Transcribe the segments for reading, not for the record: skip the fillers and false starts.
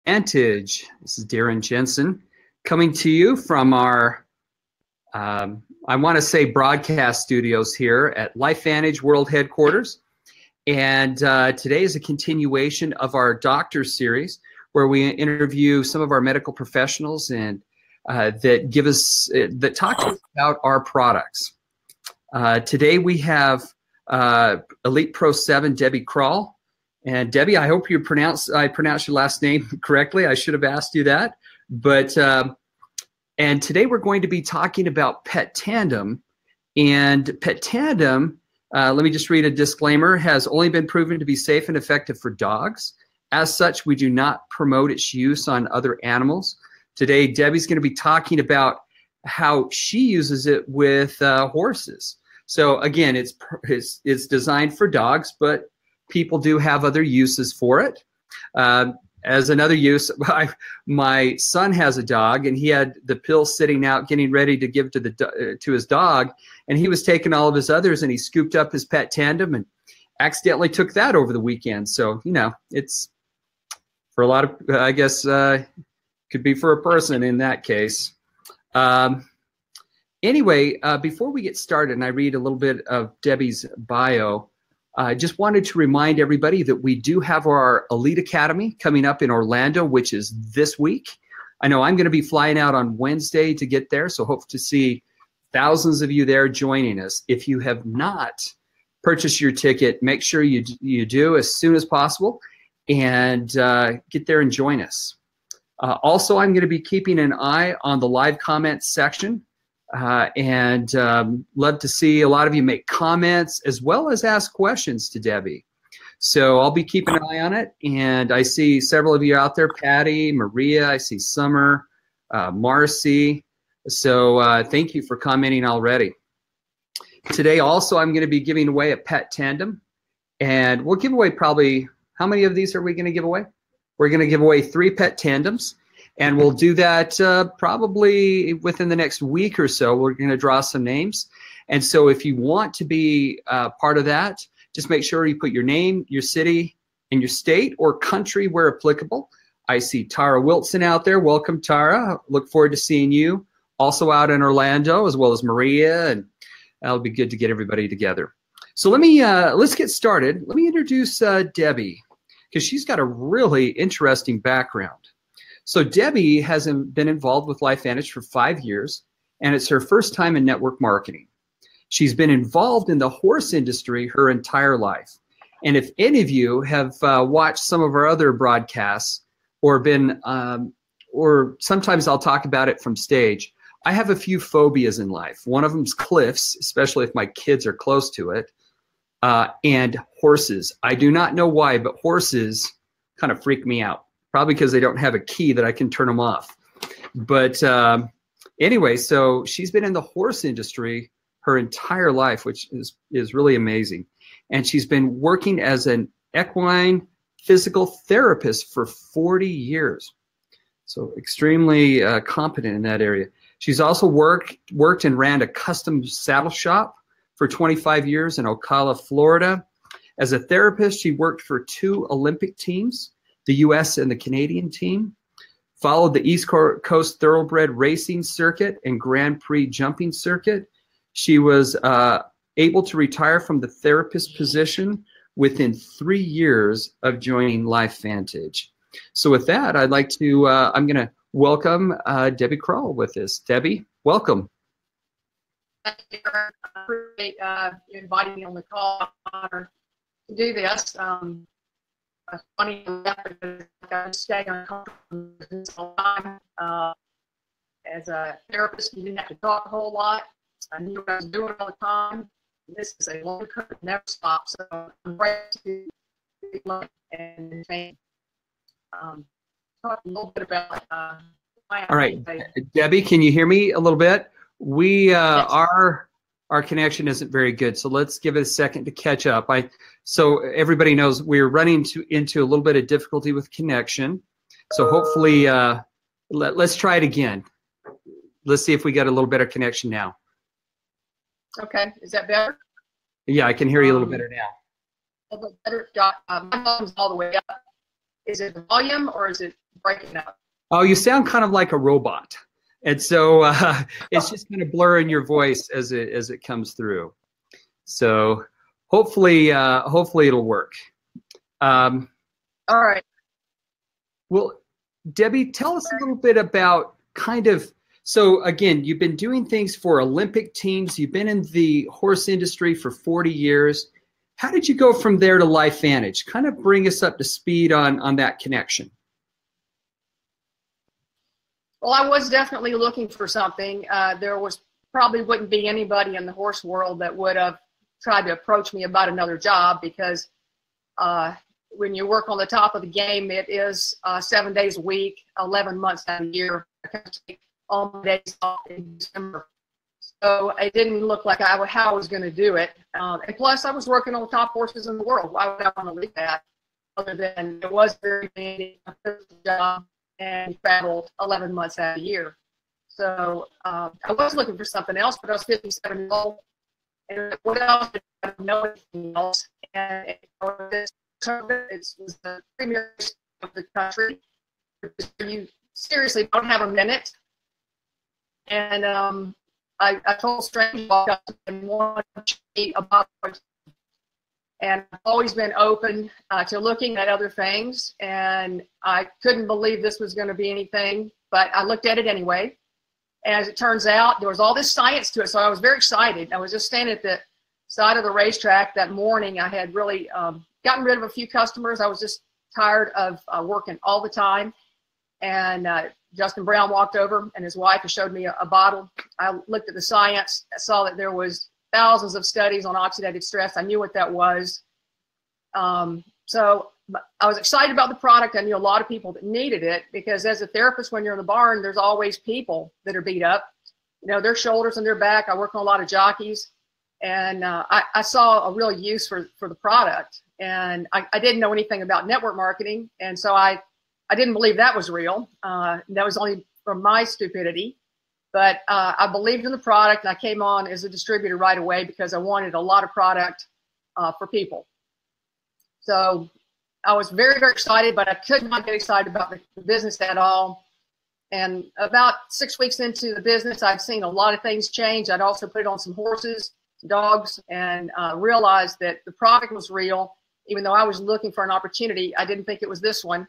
LifeVantage. This is Darren Jensen coming to you from our, I want to say broadcast studios here at LifeVantage World Headquarters. And today is a continuation of our doctor series where we interview some of our medical professionals and that talk to us about our products. Today we have Elite Pro 7 Debbie Krall. And Debbie, I hope I pronounced your last name correctly. I should have asked you that. But and today we're going to be talking about Pet Tandem. And Pet Tandem, let me just read a disclaimer, has only been proven to be safe and effective for dogs. As such, we do not promote its use on other animals. Today, Debbie's going to be talking about how she uses it with horses. So again, it's designed for dogs, but people do have other uses for it. As another use, my son has a dog, and he had the pill sitting out, getting ready to give to his dog, and he was taking all of his others, and he scooped up his Pet Tandem and accidentally took that over the weekend. So, you know, it's for a lot of, I guess, could be for a person in that case. Anyway, before we get started, and I read a little bit of Debbie's bio, I just wanted to remind everybody that we do have our Elite Academy coming up in Orlando, which is this week. I know I'm going to be flying out on Wednesday to get there, so hope to see thousands of you there joining us. If you have not purchased your ticket, make sure you do as soon as possible and get there and join us. Also, I'm going to be keeping an eye on the live comments section. And love to see a lot of you make comments as well as ask questions to Debbie. So I'll be keeping an eye on it. And I see several of you out there, Patty, Maria, I see Summer, Marcy. So thank you for commenting already. Today also I'm going to be giving away a Pet Tandem. And we'll give away probably, how many of these are we going to give away? We're going to give away 3 Pet Tandems. And we'll do that probably within the next week or so. We're going to draw some names. And so if you want to be part of that, just make sure you put your name, your city, and your state or country where applicable. I see Tara Wilson out there. Welcome, Tara. Look forward to seeing you. Also out in Orlando, as well as Maria. And that'll be good to get everybody together. So let's get started. Let me introduce Debbie, because she's got a really interesting background. So Debbie has been involved with LifeVantage for 5 years, and it's her first time in network marketing. She's been involved in the horse industry her entire life. And if any of you have watched some of our other broadcasts or been, or sometimes I'll talk about it from stage, I have a few phobias in life. One of them is cliffs, especially if my kids are close to it, and horses. I do not know why, but horses kind of freak me out. Probably because they don't have a key that I can turn them off. But anyway, so she's been in the horse industry her entire life, which is really amazing. And she's been working as an equine physical therapist for 40 years. So extremely competent in that area. She's also worked and ran a custom saddle shop for 25 years in Ocala, Florida. As a therapist, she worked for 2 Olympic teams, the U.S. and the Canadian team, followed the East Coast Thoroughbred Racing Circuit and Grand Prix Jumping Circuit. She was able to retire from the therapist position within 3 years of joining LifeVantage. So with that, I'd like to, I'm going to welcome Debbie Krall with us. Debbie, welcome. Thank you, Darren. I appreciate you inviting me on the call. Honor to do this. Funny enough, I stay uncomfortable this whole time. As a therapist, you didn't have to talk a whole lot. I knew what I was doing all the time. This is a long term, never stops. So I'm ready to learn and train. Talk a little bit about all right, Debbie, can you hear me a little bit? We yes. Our connection isn't very good, so let's give it a second to catch up. So everybody knows we're running into a little bit of difficulty with connection. So hopefully, let's try it again. Let's see if we get a little better connection now. Okay, is that better? Yeah, I can hear you a little better now. A little better. My phone's all the way up. Is it the volume or is it breaking up? Oh, you sound kind of like a robot. And so it's just kind of blurring your voice as it comes through. So hopefully it'll work. All right. Well, Debbie, tell us a little bit about so again, you've been doing things for Olympic teams. You've been in the horse industry for 40 years. How did you go from there to LifeVantage? Kind of bring us up to speed on that connection. Well, I was definitely looking for something. There probably wouldn't be anybody in the horse world that would have tried to approach me about another job, because when you work on the top of the game, it is 7 days a week, 11 months out of the year. I take all my days off in December. So it didn't look like how I was going to do it. And plus, I was working on the top horses in the world. Why would I want to leave that? Other than it was very demanding, a physical job, and traveled 11 months out of the year. So I was looking for something else, but I was 57 years old. And what else did I know anything else? And it was the premier of the country. You seriously don't have a minute. And I told strangers and wanted to about it. And I've always been open to looking at other things. And I couldn't believe this was going to be anything, but I looked at it anyway. As it turns out, there was all this science to it, so I was very excited. I was just standing at the side of the racetrack that morning. I had really gotten rid of a few customers. I was just tired of working all the time. And Justin Brown walked over, and his wife showed me a bottle. I looked at the science. I saw that there was thousands of studies on oxidative stress. I knew what that was. So I was excited about the product. I knew a lot of people that needed it, because as a therapist, when you're in the barn, there's always people that are beat up. You know, their shoulders and their back. I work on a lot of jockeys. And I saw a real use for the product. And I didn't know anything about network marketing. And so I didn't believe that was real. That was only from my stupidity. But I believed in the product, and I came on as a distributor right away because I wanted a lot of product for people. So I was very, very excited, but I could not get excited about the business at all. And about 6 weeks into the business, I'd seen a lot of things change. I'd also put it on some horses, dogs, and realized that the product was real. Even though I was looking for an opportunity, I didn't think it was this one.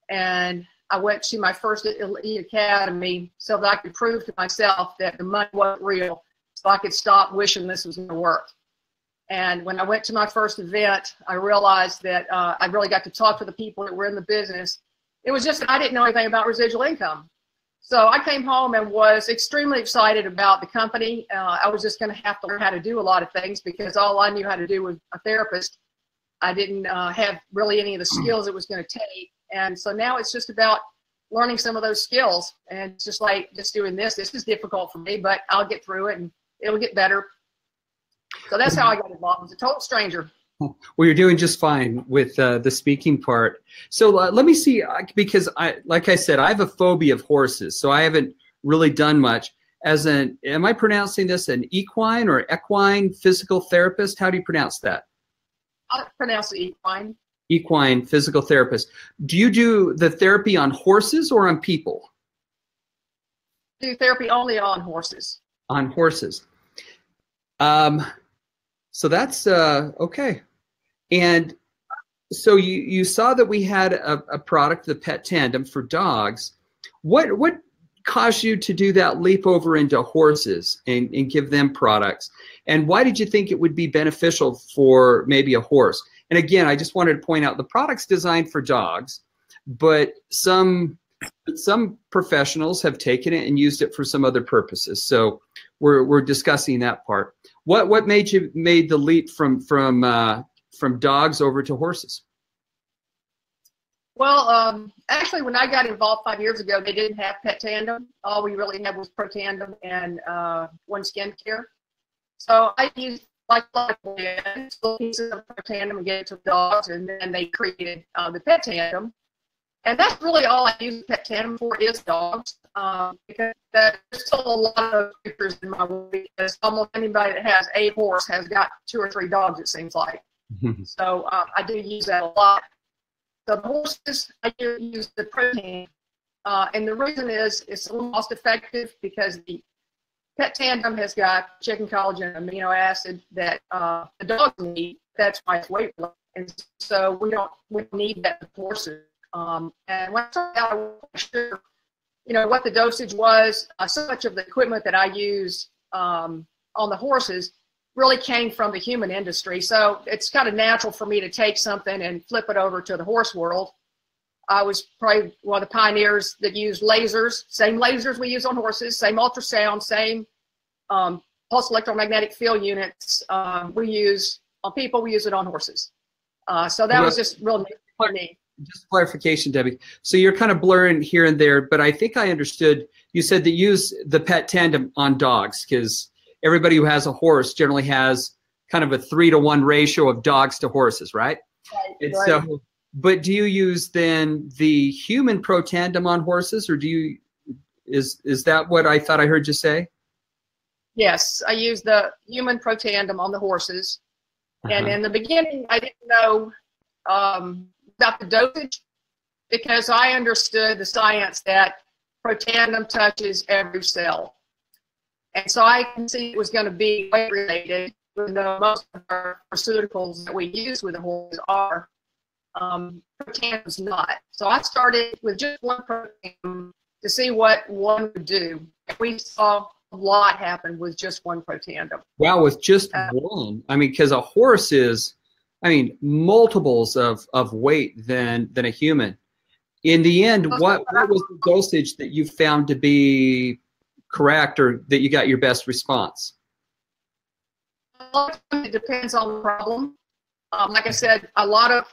And I went to my first Elite Academy so that I could prove to myself that the money wasn't real, so I could stop wishing this was going to work. And when I went to my first event, I realized that I really got to talk to the people that were in the business. It was just, I didn't know anything about residual income. So I came home and was extremely excited about the company. I was just going to have to learn how to do a lot of things, because all I knew how to do was a therapist. I didn't have really any of the skills it was going to take. And so now it's just about learning some of those skills. And it's just like just doing this. This is difficult for me, but I'll get through it and it'll get better. So that's how I got involved. I was a total stranger. Well, you're doing just fine with the speaking part. So let me see, because like I said, I have a phobia of horses, so I haven't really done much. Am I pronouncing this an equine or equine physical therapist? How do you pronounce that? I pronounce it equine. Equine physical therapist. Do you do the therapy on horses or on people? I do therapy only on horses. On horses. So that's okay. And so you saw that we had a product, the Pet Tandem for dogs. What caused you to do that leap over into horses and give them products? And why did you think it would be beneficial for maybe a horse? And again, I just wanted to point out the product's designed for dogs, but some professionals have taken it and used it for some other purposes. So we're discussing that part. What made the leap from dogs over to horses? Well, actually, when I got involved 5 years ago, they didn't have Pet Tandem. All we really had was Pro Tandem and One Skincare. So I used like little pieces of Pro Tandem and gave it to the dogs, and then they created the Pet Tandem. And that's really all I use Pet Tandem for, is dogs. Because there's still a lot of pictures in my world, because almost anybody that has a horse has got 2 or 3 dogs, it seems like. So I do use that a lot. So the horses, I use the protein, and the reason is it's a little cost effective because the pet tandem has got chicken collagen and amino acid that the dogs need. That's why it's weight loss. And so we don't need that with horses. And when I started out, I wasn't sure, what the dosage was. So much of the equipment that I use on the horses really came from the human industry. So it's kind of natural for me to take something and flip it over to the horse world. I was probably one of the pioneers that used lasers, same lasers we use on horses, same ultrasound, same pulse electromagnetic field units we use on people, we use it on horses. So that was just real neat for me. Just clarification, Debbie. So you're kind of blurring here and there, but I think I understood. You said that you use the pet tandem on dogs because everybody who has a horse generally has kind of a 3-to-1 ratio of dogs to horses, right? Right. And so, but do you use then the human pro tandem on horses, or is that what I thought I heard you say? Yes, I use the human pro tandem on the horses. And in the beginning, I didn't know about the dosage because I understood the science that pro tandem touches every cell. And so I can see it was going to be weight related, even though most of our pharmaceuticals that we use with the horses are. Pro tandem's not. So I started with just one protein to see what one would do. And we saw a lot happen with just one pro tandem. Wow, with just one. I mean, because a horse is, multiples of weight than a human. In the end, what was the dosage that you found to be correct, or that you got your best response? It depends on the problem. Like I said, a lot of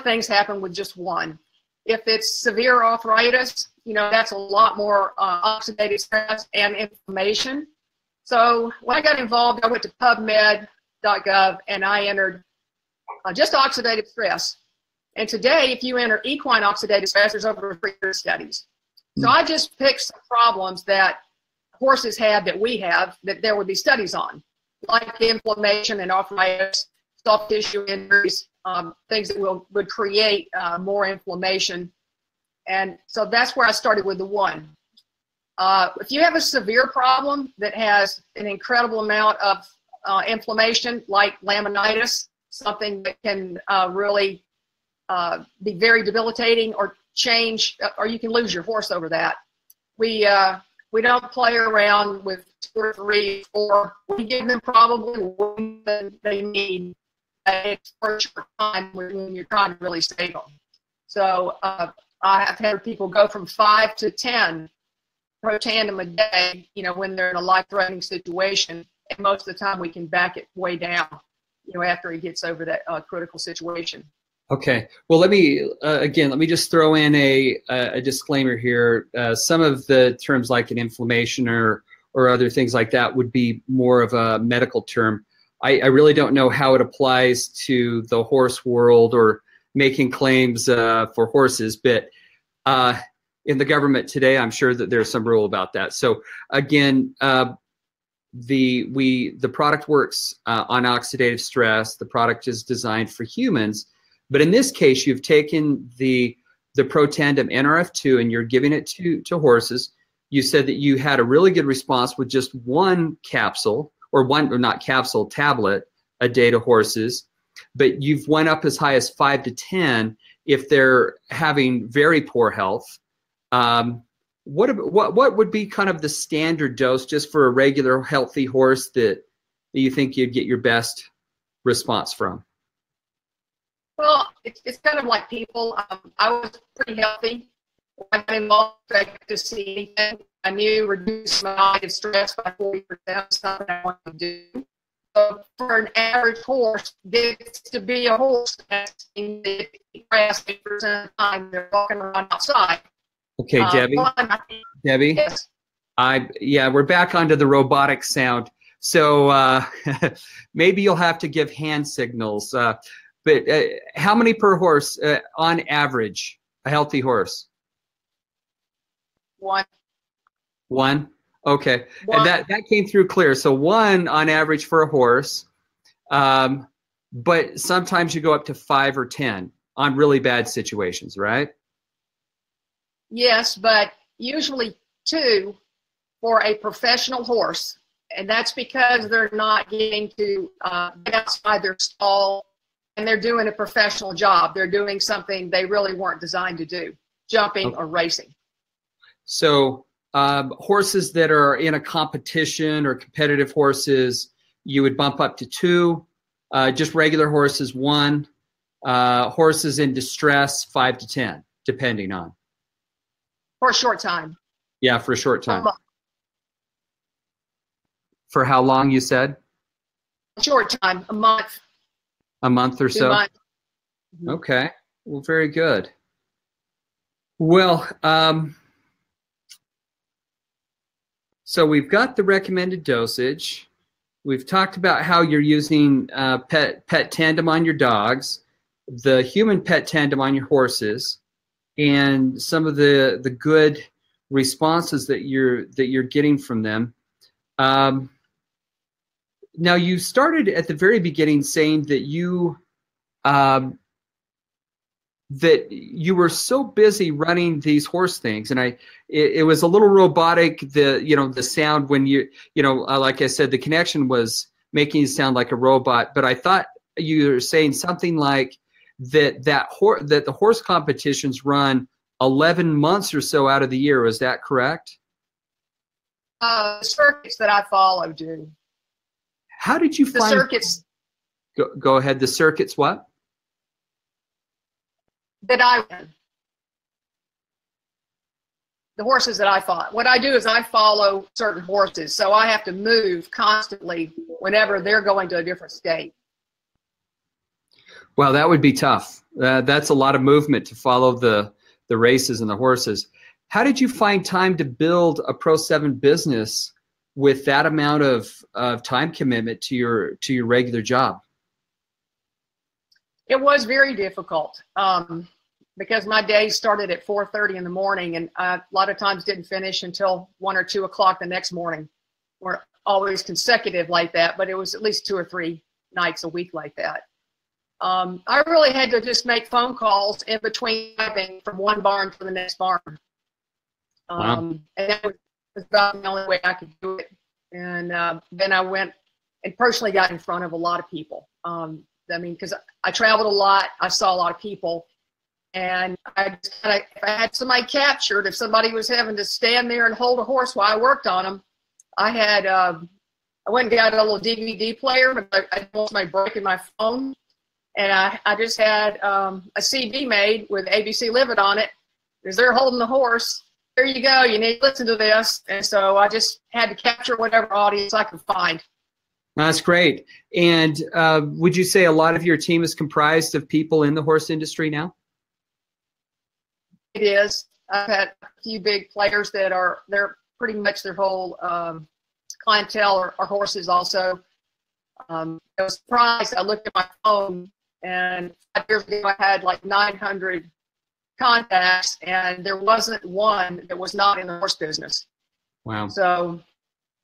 things happen with just one. If it's severe arthritis, that's a lot more oxidative stress and inflammation. So when I got involved, I went to PubMed.gov and I entered just oxidative stress. And today, if you enter equine oxidative stress, there's over 300 studies. So I just picked some problems that horses have that we have that there would be studies on, like inflammation and arthritis, soft tissue injuries, things that would create more inflammation. And so that's where I started with the one. If you have a severe problem that has an incredible amount of inflammation, like laminitis, something that can really be very debilitating or change, or you can lose your horse over that. We don't play around with 2 or 3 or 4. We give them probably what they need for a short time when you're trying to really save them. So I have had people go from 5 to 10 pro tandem a day, when they're in a life-threatening situation, and most of the time we can back it way down, after he gets over that critical situation. Okay. Well, let me just throw in a disclaimer here. Some of the terms like an inflammation or other things like that would be more of a medical term. I really don't know how it applies to the horse world or making claims for horses, but in the government today, I'm sure that there's some rule about that. So again, the product works on oxidative stress. The product is designed for humans. But in this case, you've taken the Pro Tandem NRF2 and you're giving it to horses. You said that you had a really good response with just one capsule, or not capsule, tablet a day to horses. But you've went up as high as 5 to 10 if they're having very poor health. What would be kind of the standard dose just for a regular healthy horse that you think you'd get your best response from? Well, it's kind of like people. I was pretty healthy. I got involved to see anything. I knew reduce my oxidative stress by 40% was something I wanted to do. So for an average horse, gets to be a horse that's in the grass 8% of the time they're walking around outside. Okay, Debbie. Debbie. Yes. We're back onto the robotic sound. So maybe you'll have to give hand signals. But how many per horse on average, a healthy horse? One. One? Okay. One. And that came through clear. So one on average for a horse. But sometimes you go up to 5 or 10. on really bad situations, right? Yes, but usually 2 for a professional horse, and that's because they're not getting to get outside their stall, and they're doing a professional job. They're doing something they really weren't designed to do, jumping or racing. So horses that are in a competition or competitive horses, you would bump up to 2. Just regular horses, 1. Horses in distress, 5 to 10, depending on. For a short time. Yeah, for a short time. For how long, you said? A short time, a month. A month or 2 so? months. Okay. Well, very good. Well, so we've got the recommended dosage. We've talked about how you're using pet tandem on your dogs, the human pet tandem on your horses, and some of the good responses that you're getting from them. Now, you started at the very beginning saying that you were so busy running these horse things, and it was a little robotic. The sound when like I said, the connection was making you sound like a robot. But I thought you were saying something like that the horse competitions run 11 months or so out of the year. Is that correct? The circuits that I follow do. How did you find the circuits? Go ahead. The circuits, what? That I run. The horses that I follow. What I do is I follow certain horses, so I have to move constantly whenever they're going to a different state. Well, that would be tough. That's a lot of movement to follow the races and the horses. How did you find time to build a Pro 7 business with that amount of time commitment to your regular job? It was very difficult because my day started at 4:30 in the morning, and a lot of times didn't finish until 1 or 2 o'clock the next morning. We're always consecutive like that, but it was at least 2 or 3 nights a week like that. I really had to just make phone calls in between driving from one barn to the next barn. Wow. And that was about the only way I could do it. And then I went and personally got in front of a lot of people. Because I traveled a lot, I saw a lot of people, and if I had somebody captured, if somebody was having to stand there and hold a horse while I worked on them, I went and got a little DVD player, but I didn't want somebody breaking my phone. And I just had a CD made with ABC Live It on it. As they're holding the horse, there you go, you need to listen to this. And so I just had to capture whatever audience I could find. That's great. And would you say a lot of your team is comprised of people in the horse industry now? It is. I've had a few big players they're pretty much their whole clientele are horses also. I was surprised. I looked at my phone, and 5 years ago I had like 900 contacts, and there wasn't one that was not in the horse business. Wow. So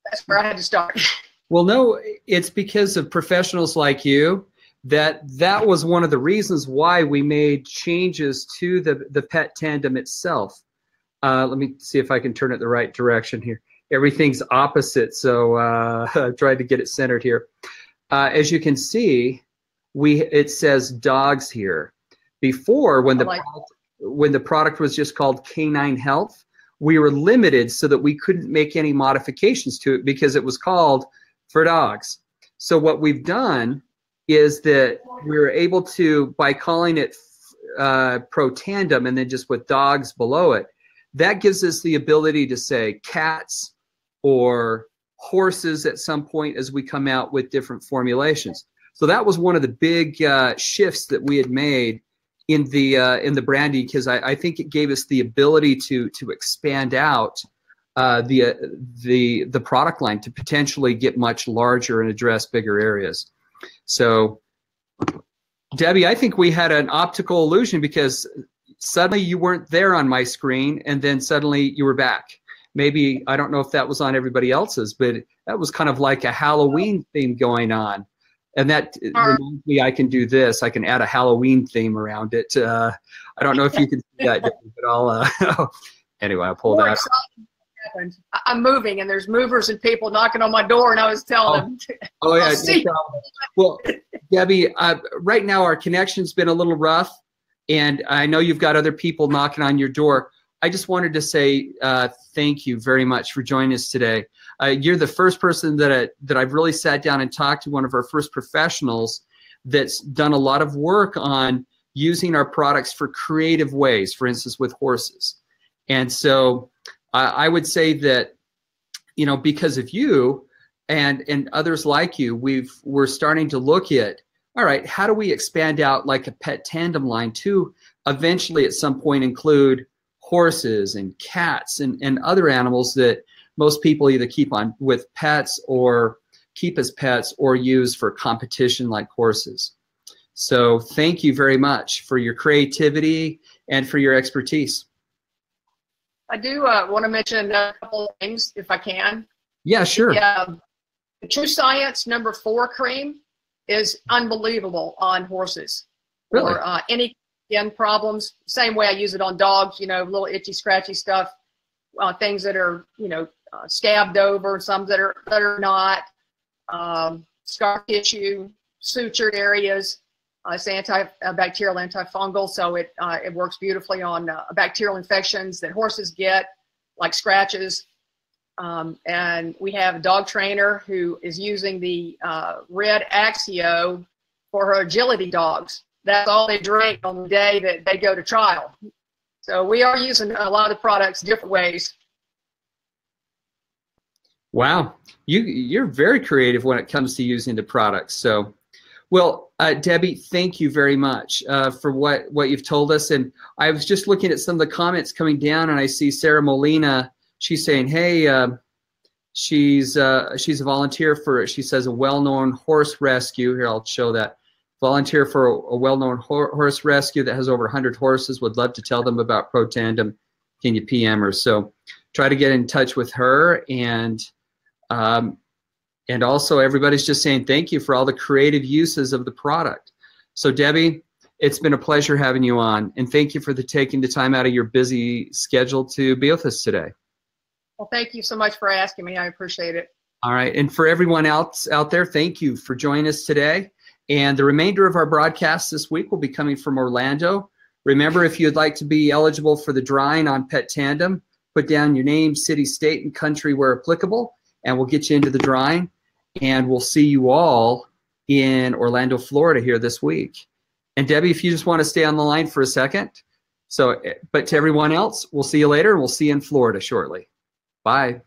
that's where I had to start. Well, no, it's because of professionals like you that was one of the reasons why we made changes to the pet tandem itself. Let me see if I can turn it the right direction here. Everything's opposite, so I tried to get it centered here. As you can see, it says dogs here. Before, when the product was just called Canine Health, we were limited so that we couldn't make any modifications to it because it was called for dogs. So what we've done is that we're able to, by calling it Pro Tandem and then just with dogs below it, that gives us the ability to say cats or horses at some point as we come out with different formulations. So that was one of the big shifts that we had made in the branding, because I think it gave us the ability to expand out the product line to potentially get much larger and address bigger areas. So, Debbie, I think we had an optical illusion because suddenly you weren't there on my screen, and then suddenly you were back. Maybe, I don't know if that was on everybody else's, but that was kind of like a Halloween theme going on. And that reminds me, I can do this. I can add a Halloween theme around it. I don't know if you can see that, Debbie, but I'll anyway, I'll pull that. I'm moving, and there's movers and people knocking on my door, and I was telling them. Oh yeah. Well, Debbie, right now our connection's been a little rough, and I know you've got other people knocking on your door. I just wanted to say thank you very much for joining us today. You're the first person that I've really sat down and talked to, one of our first professionals that's done a lot of work on using our products for creative ways, for instance, with horses. And so I would say that, you know, because of you and others like you, we're starting to look at, all right, how do we expand out like a pet tandem line to eventually at some point include horses and cats and other animals that most people either keep on with pets or keep as pets or use for competition like horses. So thank you very much for your creativity and for your expertise. I do want to mention a couple of things, if I can. Yeah, sure. The True Science #4 cream is unbelievable on horses. Really? Or any skin problems. Same way I use it on dogs, you know, little itchy, scratchy stuff, things that are, you know, scabbed over, some that are not, scar tissue, sutured areas. It's antibacterial, antifungal, so it works beautifully on bacterial infections that horses get, like scratches. And we have a dog trainer who is using the red Axio for her agility dogs. That's all they drink on the day that they go to trial. So we are using a lot of the products different ways. Wow, you're very creative when it comes to using the products. So, well, Debbie, thank you very much for what you've told us. And I was just looking at some of the comments coming down, and I see Sarah Molina. She's saying, hey, she's a volunteer for, she says, a well-known horse rescue. Here, I'll show that. Volunteer for a well-known horse rescue that has over 100 horses. Would love to tell them about Pro Tandem. Can you PM her? So try to get in touch with her. And also everybody's just saying thank you for all the creative uses of the product. So Debbie, it's been a pleasure having you on. And thank you for taking the time out of your busy schedule to be with us today. Well, thank you so much for asking me. I appreciate it. All right. And for everyone else out there, thank you for joining us today. And the remainder of our broadcast this week will be coming from Orlando. Remember, if you'd like to be eligible for the drawing on Pet Tandem, put down your name, city, state, and country where applicable, and we'll get you into the drawing. And we'll see you all in Orlando, Florida here this week. And Debbie, if you just want to stay on the line for a second. So, but to everyone else, we'll see you later, and we'll see you in Florida shortly. Bye.